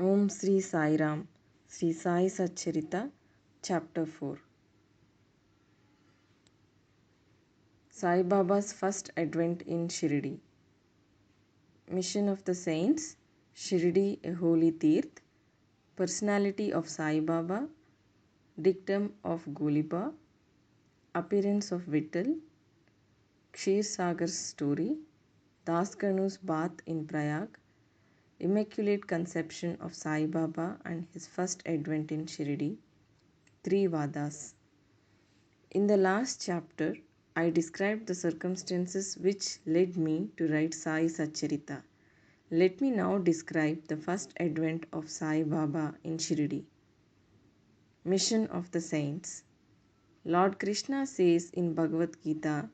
Om Sri Sai Ram, Sri Sai Sachharitra, Chapter 4. Sai Baba's first advent in Shirdi. Mission of the Saints, Shirdi a holy Tirth, Personality of Sai Baba, Dictum of Goliba, Appearance of Vittal, Kshir Sagar's story, Das Kanu's bath in Prayag, Immaculate Conception of Sai Baba and his first advent in Shirdi, 3 Vadas. In the last chapter, I described the circumstances which led me to write Sai Sachharitra. Let me now describe the first advent of Sai Baba in Shirdi. Mission of the Saints. Lord Krishna says in Bhagavad Gita,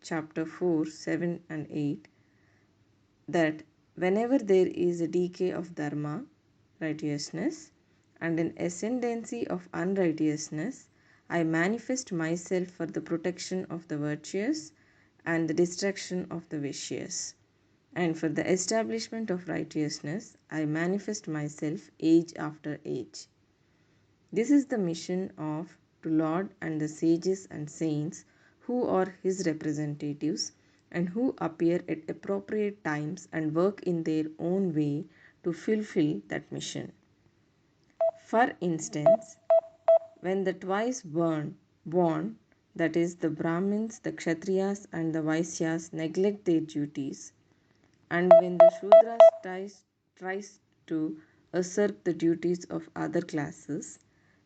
chapter 4, 7 and 8, that whenever there is a decay of dharma, righteousness, and an ascendancy of unrighteousness, I manifest myself for the protection of the virtuous and the destruction of the vicious. And for the establishment of righteousness, I manifest myself age after age. This is the mission of to Lord and the sages and saints who are his representatives and who appear at appropriate times and work in their own way to fulfill that mission. For instance, when the twice born, that is, the Brahmins, the Kshatriyas, and the Vaisyas neglect their duties, and when the Shudras tries to usurp the duties of other classes,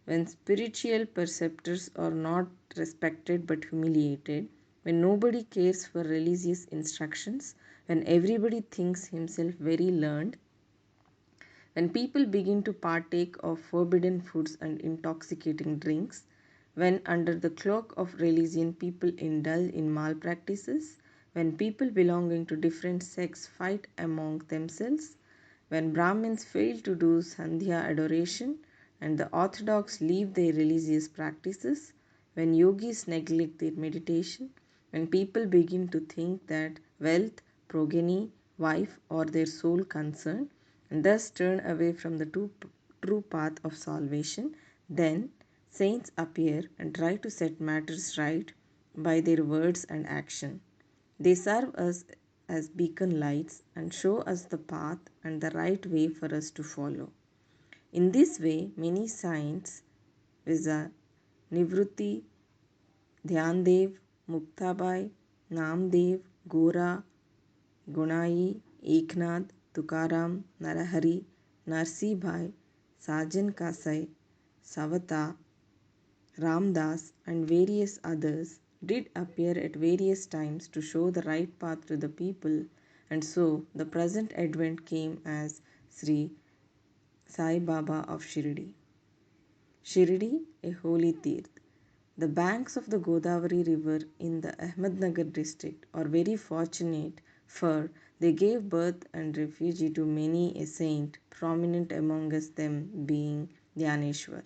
when spiritual preceptors are not respected but humiliated, when nobody cares for religious instructions, when everybody thinks himself very learned, when people begin to partake of forbidden foods and intoxicating drinks, when under the cloak of religion people indulge in malpractices, when people belonging to different sects fight among themselves, when Brahmins fail to do Sandhya adoration and the Orthodox leave their religious practices, when yogis neglect their meditation, when people begin to think that wealth, progeny, wife are their sole concern, and thus turn away from the true path of salvation, then saints appear and try to set matters right by their words and action. They serve us as beacon lights and show us the path and the right way for us to follow. In this way, many saints, viz. Nivruti, Dhyandev, Muktabai, Namdev, Gora, Gunai, Eknath, Tukaram, Narahari, Narsibhai, Sajan Kasai, Savata, Ramdas, and various others did appear at various times to show the right path to the people, and so the present advent came as Sri Sai Baba of Shirdi. Shirdi, a holy Tirth. The banks of the Godavari river in the Ahmednagar district are very fortunate, for they gave birth and refuge to many a saint, prominent amongst them being Dhyaneshwar.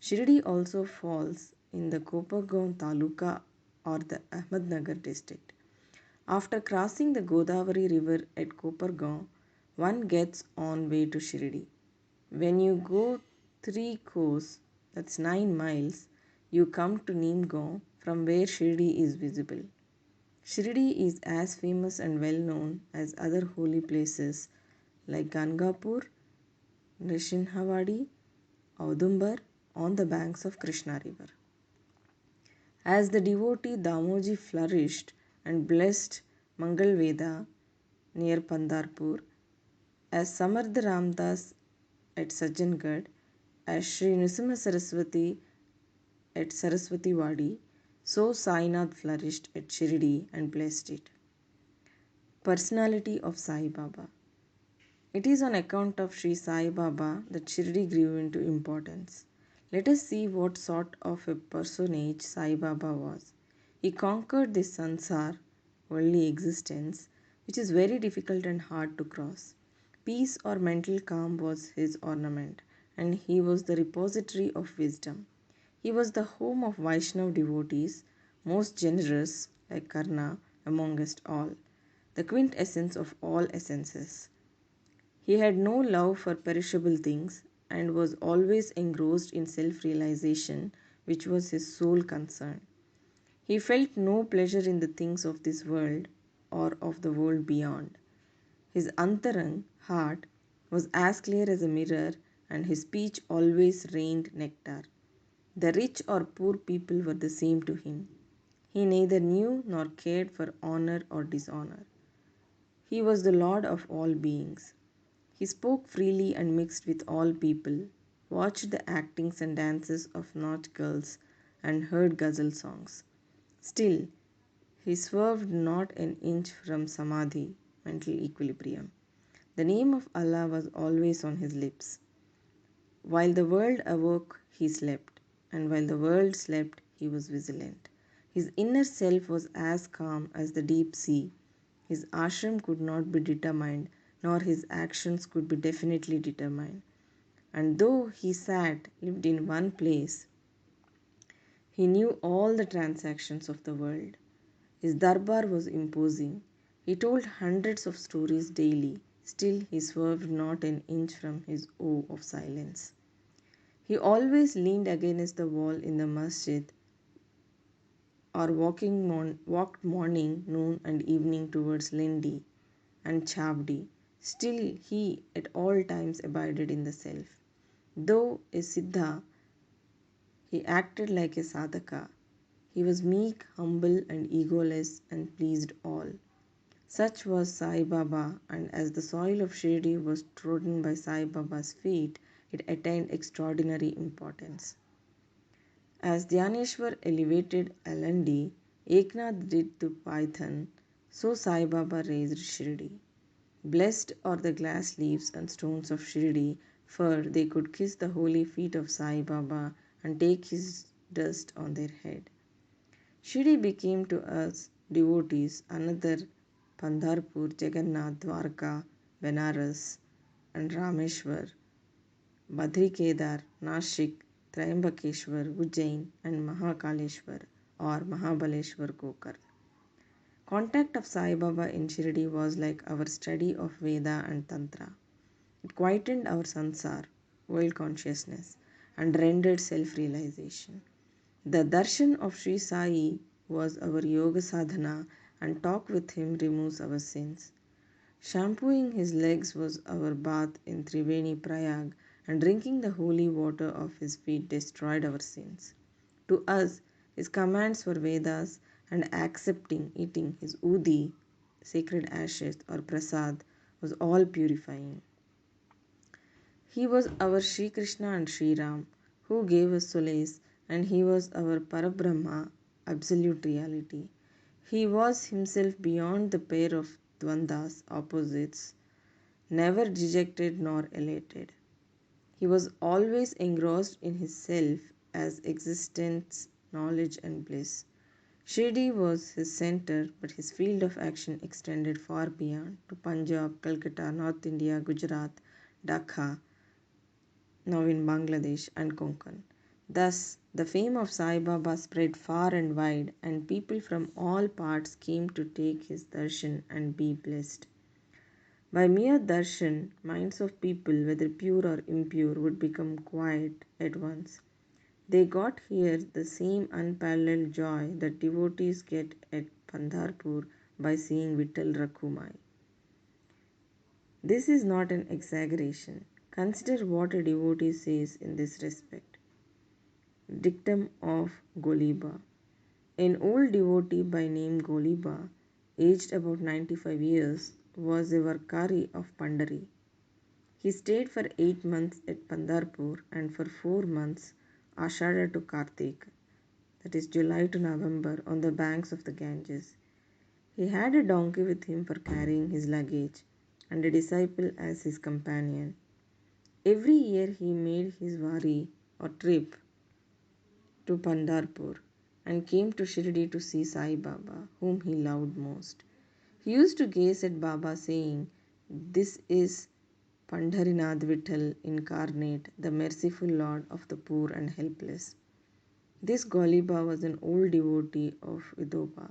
Shirdi also falls in the Kopargaon Taluka or the Ahmednagar district. After crossing the Godavari river at Kopargaon, one gets on way to Shirdi. When you go 3 kos, that's 9 miles, you come to Neemgaon, from where Shirdi is visible. Shirdi is as famous and well known as other holy places like Gangapur, Nishinhavadi, Audumbar on the banks of Krishna river. As the devotee Damoji flourished and blessed Mangalveda near Pandarpur, as Samarth Ramdas at Sajjangad, as Sri Nrsimha Saraswati at Saraswati Wadi, so Sainath flourished at Shirdi and blessed it. Personality of Sai Baba. It is on account of Sri Sai Baba that Shirdi grew into importance. Let us see what sort of a personage Sai Baba was. He conquered this sansar, worldly existence, which is very difficult and hard to cross. Peace or mental calm was his ornament, and he was the repository of wisdom. He was the home of Vaishnav devotees, most generous, like Karna, amongst all, the quintessence of all essences. He had no love for perishable things and was always engrossed in self realization, which was his sole concern. He felt no pleasure in the things of this world or of the world beyond. His antarang, heart, was as clear as a mirror, and his speech always rained nectar. The rich or poor people were the same to him. He neither knew nor cared for honor or dishonor. He was the Lord of all beings. He spoke freely and mixed with all people, watched the actings and dances of nautch girls, and heard ghazal songs. Still, he swerved not an inch from samadhi, mental equilibrium. The name of Allah was always on his lips. While the world awoke, he slept, and while the world slept, he was vigilant. His inner self was as calm as the deep sea. His ashram could not be determined, nor his actions could be definitely determined. And though he lived in one place, he knew all the transactions of the world. His darbar was imposing. He told hundreds of stories daily. Still, he swerved not an inch from his oath of silence. He always leaned against the wall in the masjid or walked morning, noon, and evening towards Lindi and Chavdi. Still, he at all times abided in the self. Though a Siddha, he acted like a sadhaka. He was meek, humble, and egoless, and pleased all. Such was Sai Baba, and as the soil of Shirdi was trodden by Sai Baba's feet, it attained extraordinary importance. As Dhyaneshwar elevated Alandi, Eknath did to Python, so Sai Baba raised Shirdi. Blessed are the glass leaves and stones of Shirdi, for they could kiss the holy feet of Sai Baba and take his dust on their head. Shirdi became to us devotees another Pandharpur, Jagannath, Dwarka, Benares, and Rameshwar, Badrikedar, Nashik, Triambakeshwar, Ujjain, and Mahakaleshwar or Mahabaleshwar Gokar. Contact of Sai Baba in Shirdi was like our study of Veda and Tantra. It quietened our sansar, world consciousness, and rendered self realization. The darshan of Sri Sai was our yoga sadhana, and talk with him removes our sins. Shampooing his legs was our bath in Triveni Prayag, and drinking the holy water of his feet destroyed our sins. To us, his commands were Vedas, and accepting eating his udi, sacred ashes, or prasad was all purifying. He was our Sri Krishna and Sri Ram, who gave us solace, and he was our Parabrahma, absolute reality. He was himself beyond the pair of dvandas, opposites, never dejected nor elated. He was always engrossed in his self as existence, knowledge, and bliss. Shirdi was his center, but his field of action extended far beyond to Punjab, Calcutta, North India, Gujarat, Dhaka, now in Bangladesh, and Konkan. Thus, the fame of Sai Baba spread far and wide, and people from all parts came to take his darshan and be blessed. By mere darshan, minds of people, whether pure or impure, would become quiet at once. They got here the same unparalleled joy that devotees get at Pandharpur by seeing Vittal Rakhumai. This is not an exaggeration. Consider what a devotee says in this respect. Dictum of Goliba. An old devotee by name Goliba, aged about 95 years, was a Varkari of Pandari. He stayed for 8 months at Pandharpur and for 4 months, Ashada to Kartik, that is July to November, on the banks of the Ganges. He had a donkey with him for carrying his luggage and a disciple as his companion. Every year he made his wari or trip to Pandharpur and came to Shirdi to see Sai Baba, whom he loved most. He used to gaze at Baba saying, "This is Pandharinath Vittal incarnate, the merciful Lord of the poor and helpless." This Goliba was an old devotee of Vidoba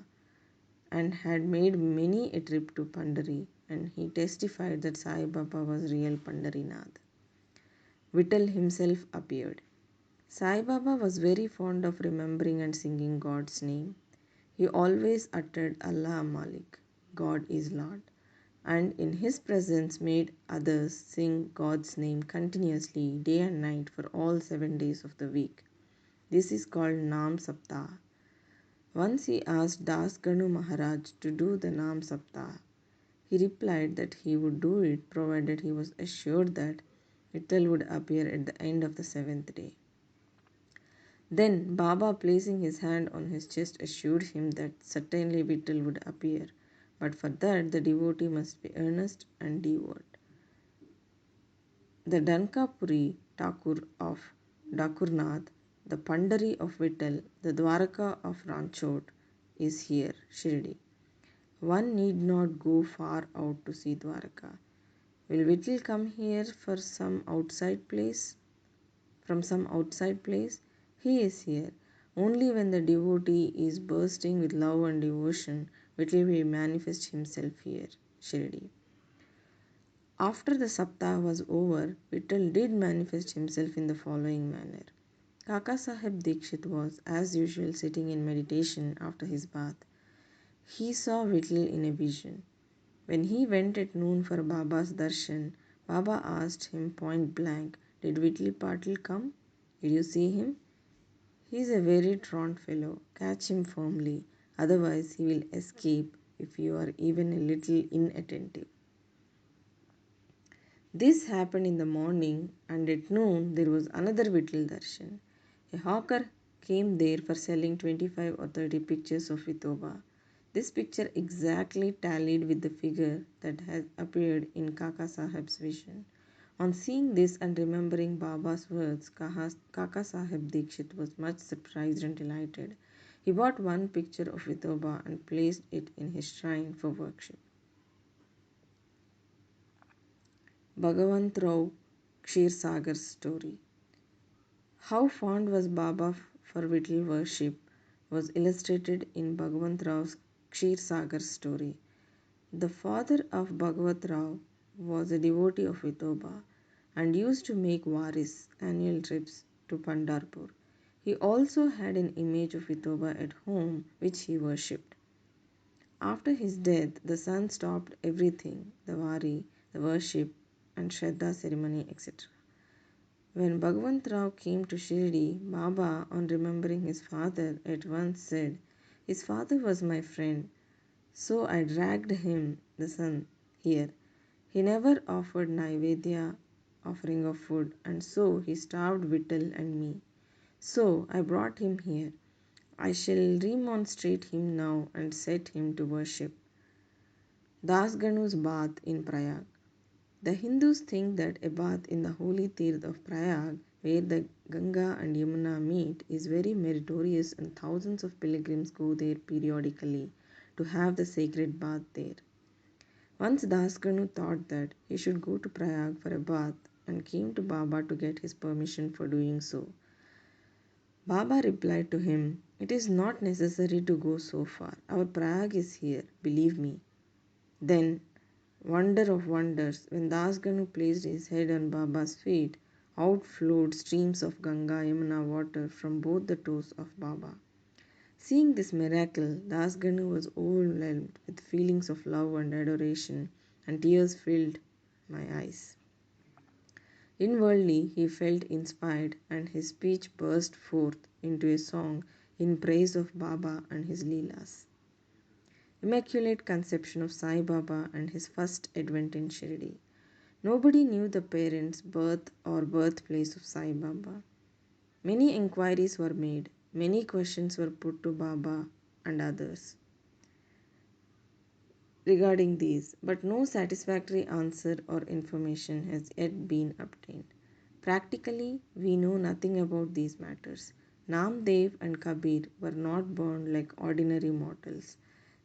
and had made many a trip to Pandari and he testified that Sai Baba was real Pandarinath. Vittal himself appeared. Sai Baba was very fond of remembering and singing God's name. He always uttered Allah Malik, God is Lord, and in his presence made others sing God's name continuously day and night for all 7 days of the week. This is called Nam Saptah. Once he asked Das Ganu Maharaj to do the Nam Saptah. He replied that he would do it provided he was assured that Vittal would appear at the end of the 7th day. Then Baba, placing his hand on his chest, assured him that certainly Vittal would appear, but for that the devotee must be earnest and devout. The Dankapuri Thakur of Dakurnath, the Pandari of Vittal, the Dwaraka of Ranchot is here, Shirdi. One need not go far out to see Dwaraka. Will Vittal come here for some outside place? From some outside place? He is here. Only when the devotee is bursting with love and devotion, Vittal will manifest himself here, Shirdi. After the Saptah was over, Vittal did manifest himself in the following manner. Kaka Sahib Dikshit was, as usual, sitting in meditation after his bath. He saw Vittal in a vision. When he went at noon for Baba's darshan, Baba asked him point blank, "Did Vittal Patil come? Did you see him? He is a very truant fellow. Catch him firmly, otherwise he will escape if you are even a little inattentive." This happened in the morning, and at noon there was another Vittal darshan. A hawker came there for selling 25 or 30 pictures of Vithoba. This picture exactly tallied with the figure that had appeared in Kaka Sahib's vision. On seeing this and remembering Baba's words, Kaka Sahib Dikshit was much surprised and delighted. He bought one picture of Vithoba and placed it in his shrine for worship. Bhagavantrao Kshir Sagar's story. How fond was Baba for Vittal worship was illustrated in Bhagavantrao's Kshir Sagar story. The father of Bhagavat was a devotee of Vithoba and used to make waris annual trips to Pandharpur. He also had an image of Vithoba at home which he worshipped. After his death, the son stopped everything, the wari, the worship and Shraddha ceremony, etc. When Bhagavantrao came to Shirdi, Baba, on remembering his father, at once said, "His father was my friend, so I dragged him, the son, here. He never offered Naivedya, offering of food, and so he starved Vittal and me. So I brought him here. I shall remonstrate him now and set him to worship." Das Ganu's bath in Prayag. The Hindus think that a bath in the holy Tirth of Prayag, where the Ganga and Yamuna meet, is very meritorious, and thousands of pilgrims go there periodically to have the sacred bath there. Once Das Ganu thought that he should go to Prayag for a bath and came to Baba to get his permission for doing so. Baba replied to him, "It is not necessary to go so far. Our Prayag is here, believe me." Then, wonder of wonders, when Das Ganu placed his head on Baba's feet, out flowed streams of Ganga Yamuna water from both the toes of Baba. Seeing this miracle, Das Ganu was overwhelmed with feelings of love and adoration, and tears filled my eyes. Inwardly, he felt inspired, and his speech burst forth into a song in praise of Baba and his Leelas. Immaculate Conception of Sai Baba and his first advent in Shirdi. Nobody knew the parents, birth or birthplace of Sai Baba. Many inquiries were made, many questions were put to Baba and others regarding these, but no satisfactory answer or information has yet been obtained. Practically, we know nothing about these matters. Namdev and Kabir were not born like ordinary mortals.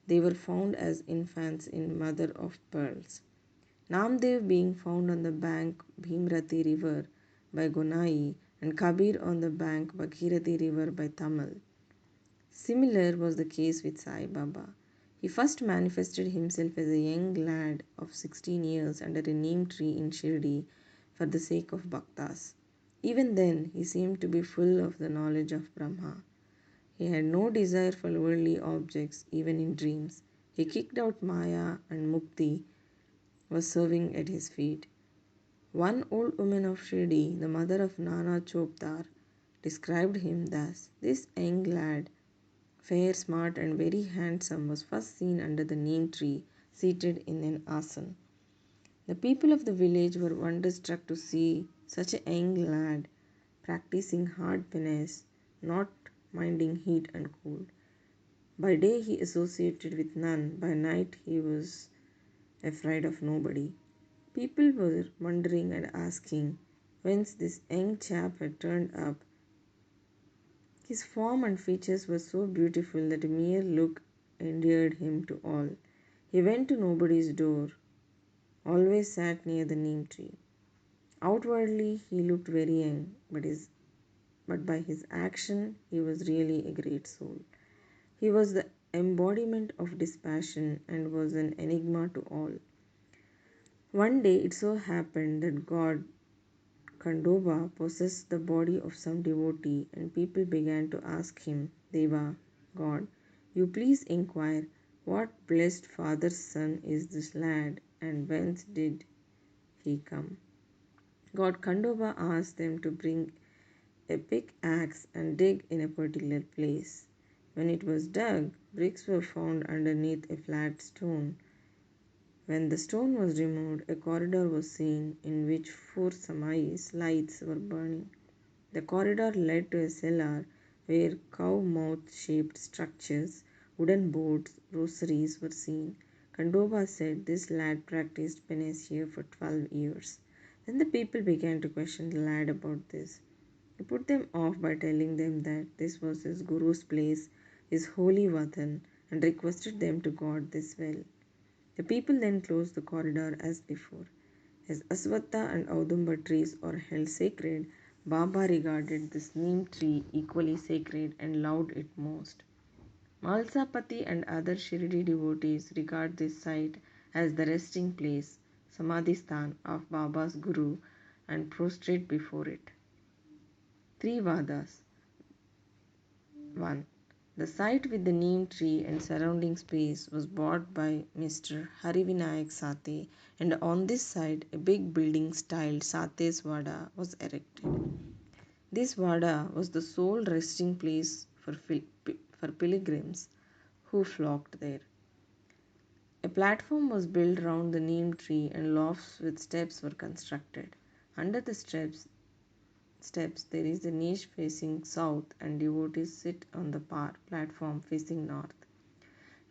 They were found as infants in mother of pearls. Namdev being found on the bank Bhimrati river by Gonai and Kabir on the bank Bhagirathi river by Tamal. Similar was the case with Sai Baba. He first manifested himself as a young lad of 16 years under a neem tree in Shirdi for the sake of bhaktas. Even then, he seemed to be full of the knowledge of Brahma. He had no desire for worldly objects, even in dreams. He kicked out Maya, and Mukti was serving at his feet. One old woman of Shirdi, the mother of Nana Chopdar, described him thus: "This young lad, fair, smart, and very handsome, was first seen under the neem tree, seated in an asan. The people of the village were wonderstruck to see such a young lad practicing hard penance, not minding heat and cold. By day he associated with none, by night he was afraid of nobody. People were wondering and asking whence this young chap had turned up. His form and features were so beautiful that a mere look endeared him to all. He went to nobody's door, always sat near the neem tree. Outwardly he looked very young, but by his action he was really a great soul. He was the embodiment of dispassion and was an enigma to all. One day it so happened that God Khandoba possessed the body of some devotee, and people began to ask him, Deva, God, you please inquire what blessed father's son is this lad, and whence did he come? God Khandoba asked them to bring a pickaxe and dig in a particular place. When it was dug, bricks were found underneath a flat stone. When the stone was removed, a corridor was seen in which four samais lights were burning. The corridor led to a cellar where cow mouth shaped structures, wooden boards, rosaries were seen. Kandoba said this lad practiced penance here for 12 years. Then the people began to question the lad about this. He put them off by telling them that this was his guru's place, his holy vatan, and requested them to guard this well. The people then closed the corridor as before. As Aswatha and Audumba trees are held sacred, Baba regarded this neem tree equally sacred and loved it most. Malsapati and other Shirdi devotees regard this site as the resting place, Samadhistan, of Baba's Guru and prostrate before it. Three Vadas. 1. The site with the neem tree and surrounding space was bought by Mr. Harivinayak Sate, and on this site a big building styled Sate's Vada was erected. This Vada was the sole resting place for pilgrims who flocked there. A platform was built round the neem tree and lofts with steps were constructed. Under the steps there is a niche facing south and devotees sit on the platform facing north.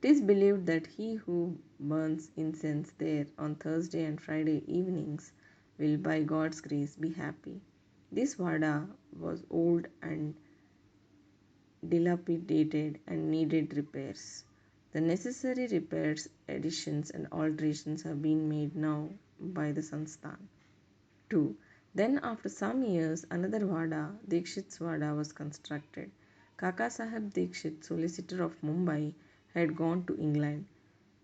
It is believed that he who burns incense there on Thursday and Friday evenings will by God's grace be happy. This Vada was old and dilapidated and needed repairs. The necessary repairs, additions and alterations have been made now by the Sansthan. 2. Then after some years another Vada, Dikshit's Vada, was constructed. Kaka Sahib Dikshit, solicitor of Mumbai, had gone to England.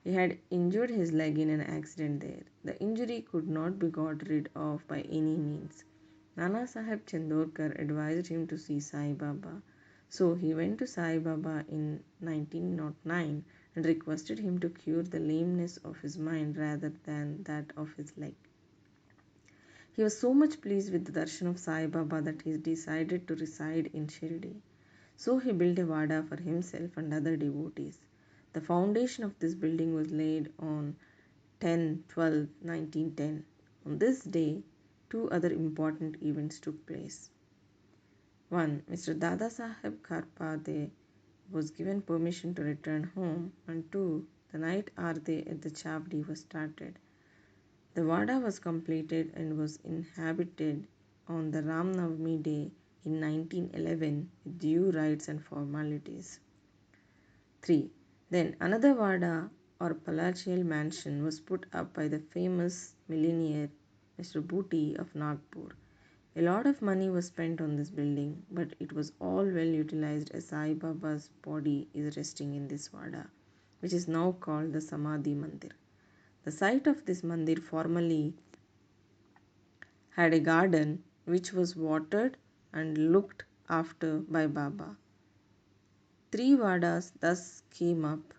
He had injured his leg in an accident there. The injury could not be got rid of by any means. Nana Sahib Chandorkar advised him to see Sai Baba. So he went to Sai Baba in 1909 and requested him to cure the lameness of his mind rather than that of his leg. He was so much pleased with the darshan of Sai Baba that he decided to reside in Shirdi. So he built a Vada for himself and other devotees. The foundation of this building was laid on 10/12/1910. On this day, two other important events took place. 1. Mr. Dada Saheb Kharpade was given permission to return home, and 2. The night Aarti at the Chavdi was started. The Vada was completed and was inhabited on the Ram Navami day in 1911 with due rites and formalities. 3. Then another Vada or palatial mansion was put up by the famous millionaire Mr. Booty of Nagpur. A lot of money was spent on this building, but it was all well utilized as Sai Baba's body is resting in this Vada. which is now called the Samadhi Mandir. The site of this mandir formerly had a garden which was watered and looked after by Baba. Three vadas thus came up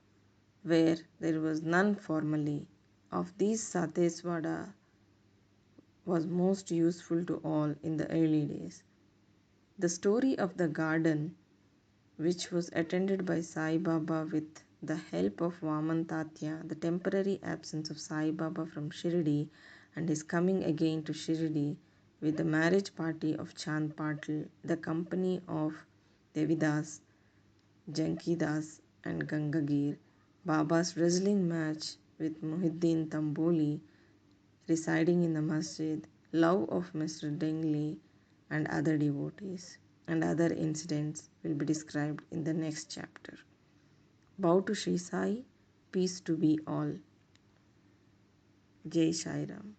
where there was none formerly. Of these, Sateswada was most useful to all in the early days. The story of the garden, which was attended by Sai Baba with the help of Vaman Tatya, the temporary absence of Sai Baba from Shirdi and his coming again to Shirdi with the marriage party of Chand Patil, the company of Devidas, Jankidas and Gangagir, Baba's wrestling match with Muhyiddin Tamboli residing in the masjid, love of Mr. Dengley and other devotees, and other incidents will be described in the next chapter. Bow to Sri Sai, peace to be all. Jai Sai Ram.